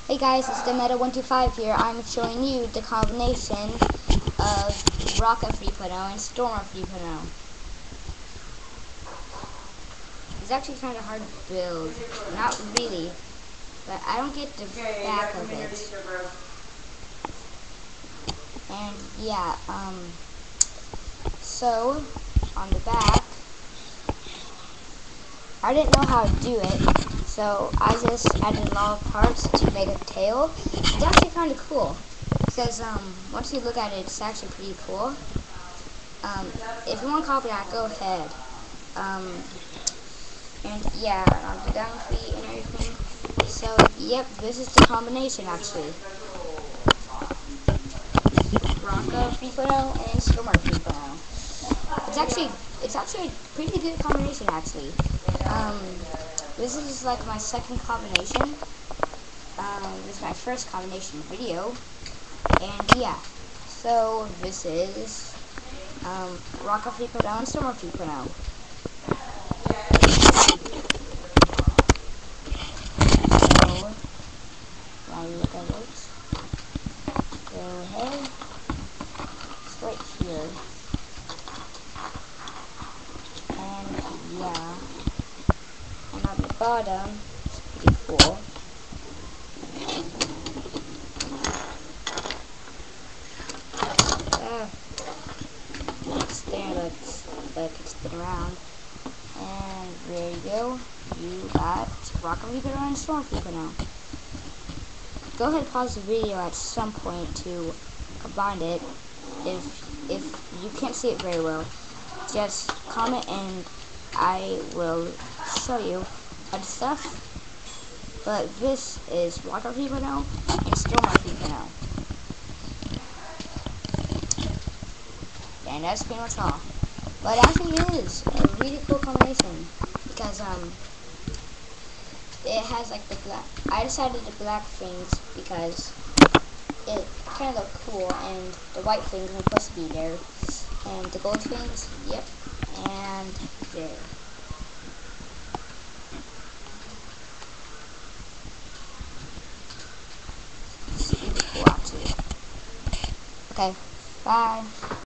Hey guys, it's Demeta125 here. I'm showing you the combination of Rocket 3.0 and Stormer 3.0. It's actually kind of hard to build. Not really, but I don't get the back of it. And yeah, so on the back, I didn't know how to do it. So I just added a lot of parts to make a tail. It's actually kind of cool because once you look at it, it's actually pretty cool. If you want to copy that, go ahead. And yeah, on the down feet and everything. So yep, this is the combination actually. Bronco 3.0 and Stormer 3.0. It's actually a pretty good combination actually. This is like my second combination. This is my first combination video. And yeah, so this is Rocket 3.0 and Stormer 3.0. So, while you look at it, go ahead, it's right here. And yeah, and on the bottom, it's pretty cool. Stand like it's spin around. And there you go. You got Rocket 3.0 and Storm 3.0. Go ahead and pause the video at some point to combine it. If you can't see it very well, just comment and I will show you other stuff. But this is Rocket 3.0 and Storm 3.0. And that's pretty much all. But actually it is a really cool combination because it has like the black. I decided the black things because it kind of looked cool, and the white things were supposed to be there, and the gold things, yep, and there. Super cool actually. Okay, bye.